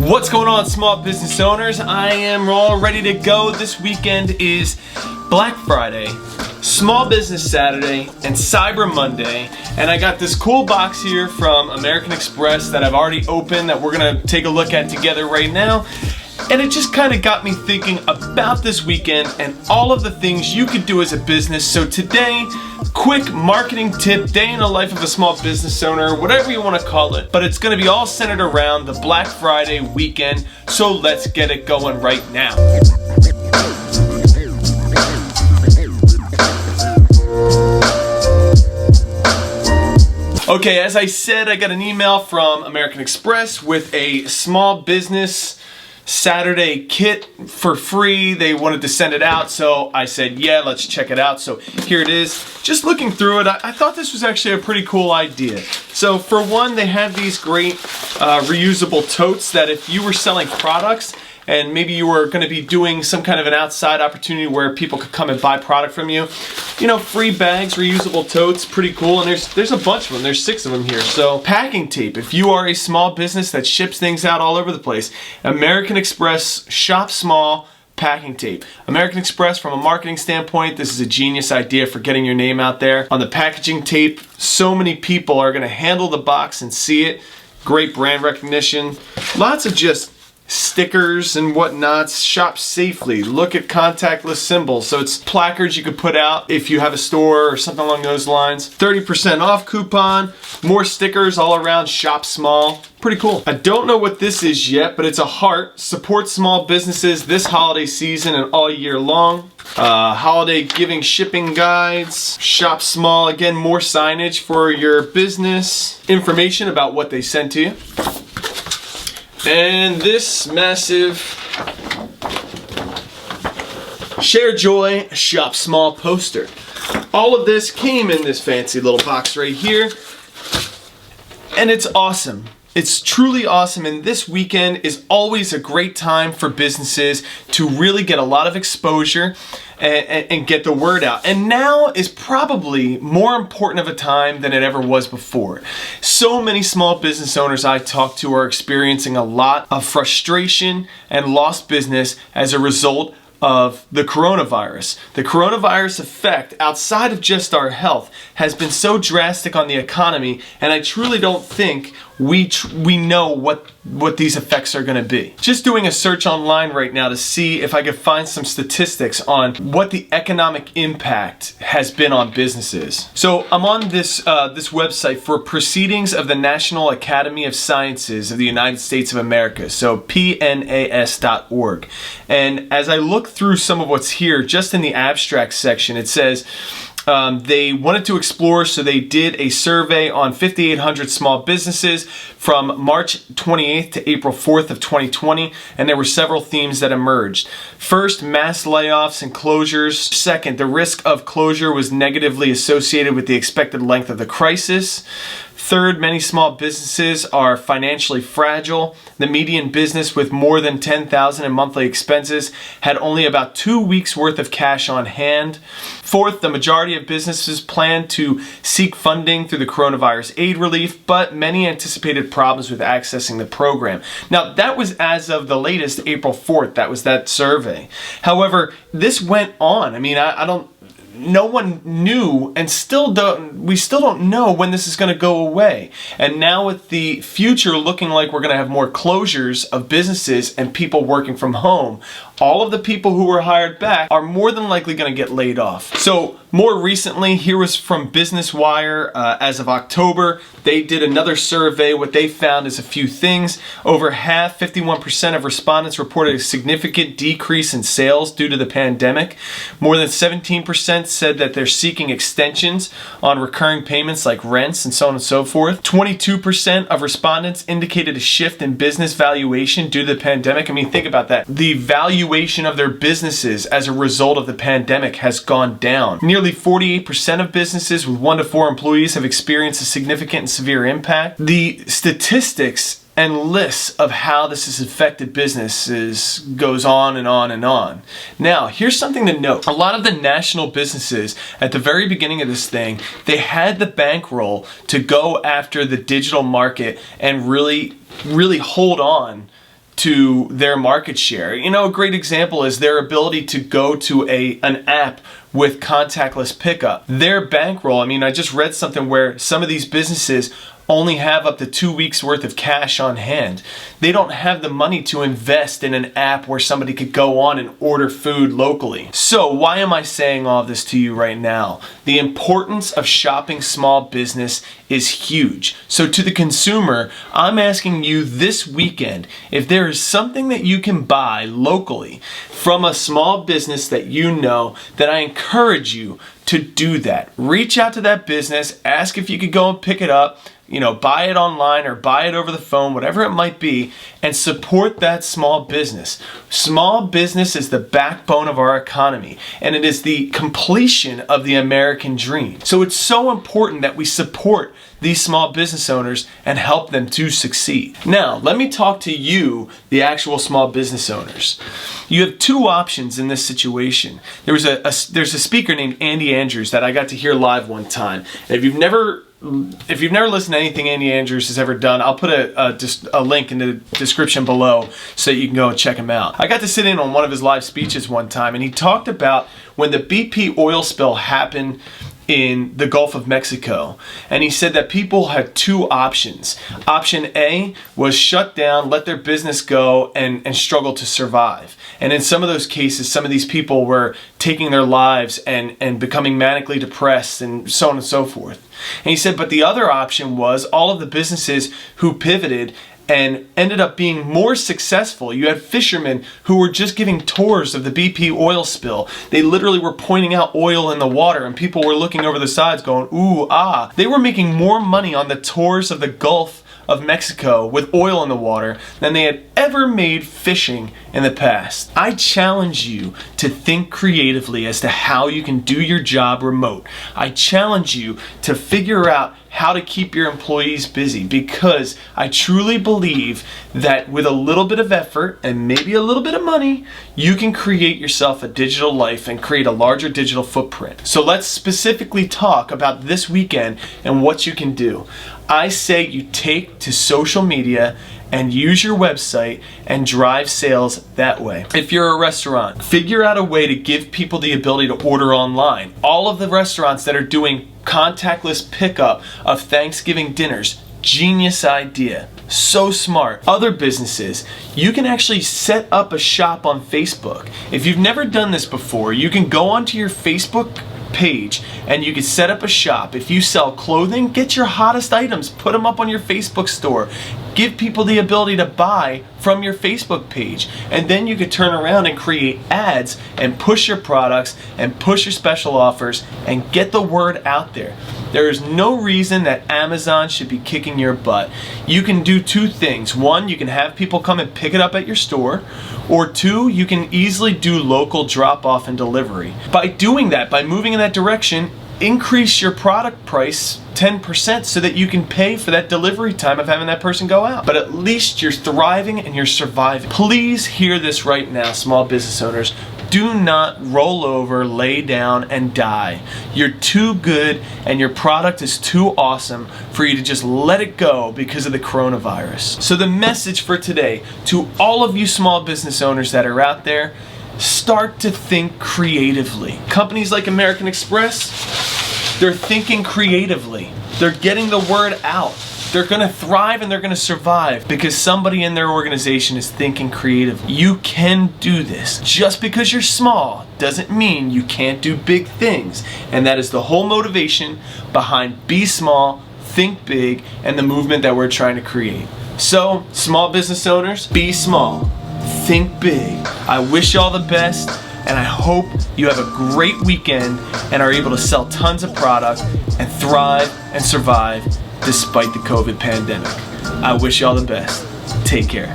What's going on, small business owners? I am all ready to go. This weekend is Black Friday, Small Business Saturday, and Cyber Monday. And I got this cool box here from American Express that I've already opened that we're gonna take a look at together right now. And it just kind of got me thinking about this weekend and all of the things you could do as a business. So today, quick marketing tip, day in the life of a small business owner, whatever you want to call it. But it's going to be all centered around the Black Friday weekend. So let's get it going right now. Okay, as I said, I got an email from American Express with a small business Saturday kit for free. They wanted to send it out, so I said, yeah, let's check it out. So here it is. Just looking through it, I thought this was actually a pretty cool idea. So for one, they have these great reusable totes that if you were selling products and maybe you were going to be doing some kind of an outside opportunity where people could come and buy product from you, you know, free bags, reusable totes, pretty cool. And there's a bunch of them. There's 6 of them here. So packing tape. If you are a small business that ships things out all over the place, American Express, shop small, packing tape. American Express, from a marketing standpoint, this is a genius idea for getting your name out there. On the packaging tape, so many people are going to handle the box and see it. Great brand recognition. Lots of just stickers and whatnots. Shop safely. Look at contactless symbols. So it's placards you could put out if you have a store or something along those lines. 30% off coupon. More stickers all around. Shop small. Pretty cool. I don't know what this is yet, but it's a heart. Support small businesses this holiday season and all year long. Holiday giving shipping guides. Shop small. Again, more signage for your business. Information about what they sent to you. And this massive Share Joy, Shop Small poster. All of this came in this fancy little box right here. And it's awesome. It's truly awesome, and this weekend is always a great time for businesses to really get a lot of exposure and get the word out. And now is probably more important of a time than it ever was before. So many small business owners I talk to are experiencing a lot of frustration and lost business as a result of the coronavirus. The coronavirus effect, outside of just our health, has been so drastic on the economy, and I truly don't think we know what these effects are going to be. Just doing a search online right now to see if I could find some statistics on what the economic impact has been on businesses. So I'm on this website for Proceedings of the National Academy of Sciences of the United States of America, so PNAS.org. And as I look through some of what's here, just in the abstract section, it says they wanted to explore, so they did a survey on 5,800 small businesses from March 28th to April 4th of 2020, and there were several themes that emerged. First, mass layoffs and closures. Second, the risk of closure was negatively associated with the expected length of the crisis. Third, many small businesses are financially fragile. The median business with more than $10,000 in monthly expenses had only about 2 weeks worth of cash on hand. Fourth, the majority of businesses plan to seek funding through the coronavirus aid relief, but many anticipated problems with accessing the program. Now, that was as of the latest April 4th. That was that survey. However, this went on. I mean, no one knew, and we still don't know when this is going to go away. And now with the future looking like we're going to have more closures of businesses and people working from home, all of the people who were hired back are more than likely going to get laid off. So more recently, here was from Business Wire as of October. They did another survey. What they found is a few things. Over half, 51% of respondents reported a significant decrease in sales due to the pandemic. More than 17% said that they're seeking extensions on recurring payments like rents and so on and so forth. 22% of respondents indicated a shift in business valuation due to the pandemic. I mean, think about that. The valuation of their businesses as a result of the pandemic has gone down. Nearly 48% of businesses with 1 to 4 employees have experienced a significant and severe impact. The statistics and lists of how this has affected businesses goes on and on and on. Now, here's something to note. A lot of the national businesses at the very beginning of this thing, they had the bankroll to go after the digital market and really hold on to their market share. You know, a great example is their ability to go to an app with contactless pickup. Their bankroll, I mean, I just read something where some of these businesses only have up to 2 weeks worth of cash on hand. They don't have the money to invest in an app where somebody could go on and order food locally. So why am I saying all this to you right now? The importance of shopping small business is huge. So to the consumer, I'm asking you this weekend, if there is something that you can buy locally from a small business that you know, that I encourage you to do that. Reach out to that business, ask if you could go and pick it up, you know, buy it online or buy it over the phone, whatever it might be, and support that small business. Small business is the backbone of our economy, and it is the completion of the American dream. So it's so important that we support these small business owners and help them to succeed. Now, let me talk to you, the actual small business owners. You have two options in this situation. There's a speaker named Andy Andrews that I got to hear live one time. And if you've never listened to anything Andy Andrews has ever done, I'll put a link in the description below so that you can go and check him out. I got to sit in on one of his live speeches one time, and he talked about when the BP oil spill happened in the Gulf of Mexico. And he said that people had two options. Option A was shut down, let their business go, and struggle to survive. And in some of those cases, some of these people were taking their lives and becoming manically depressed and so on and so forth. And he said, but the other option was all of the businesses who pivoted and ended up being more successful. You had fishermen who were just giving tours of the BP oil spill. They literally were pointing out oil in the water, and people were looking over the sides going, ooh, ah. They were making more money on the tours of the Gulf of Mexico with oil in the water than they had ever made fishing in the past. I challenge you to think creatively as to how you can do your job remote. I challenge you to figure out how to keep your employees busy, because I truly believe that with a little bit of effort and maybe a little bit of money, you can create yourself a digital life and create a larger digital footprint. So let's specifically talk about this weekend and what you can do. I say you take to social media and use your website and drive sales that way. If you're a restaurant, figure out a way to give people the ability to order online. All of the restaurants that are doing contactless pickup of Thanksgiving dinners, genius idea. So smart. Other businesses, you can actually set up a shop on Facebook. If you've never done this before, you can go onto your Facebook page and you can set up a shop. If you sell clothing, get your hottest items, put them up on your Facebook store. Give people the ability to buy from your Facebook page, and then you could turn around and create ads and push your products and push your special offers and get the word out there. There is no reason that Amazon should be kicking your butt. You can do two things. One, you can have people come and pick it up at your store, or two, you can easily do local drop-off and delivery. By doing that, by moving in that direction, increase your product price 10% so that you can pay for that delivery time of having that person go out. But at least you're thriving and you're surviving. Please hear this right now, small business owners. Do not roll over, lay down, and die. You're too good and your product is too awesome for you to just let it go because of the coronavirus. So the message for today to all of you small business owners that are out there, start to think creatively. Companies like American Express, they're thinking creatively. They're getting the word out. They're going to thrive and they're going to survive because somebody in their organization is thinking creatively. You can do this. Just because you're small doesn't mean you can't do big things. And that is the whole motivation behind Be Small, Think Big, and the movement that we're trying to create. So, small business owners, be small, think big. I wish you all the best, and I hope you have a great weekend and are able to sell tons of product and thrive and survive despite the COVID pandemic. I wish you all the best. Take care.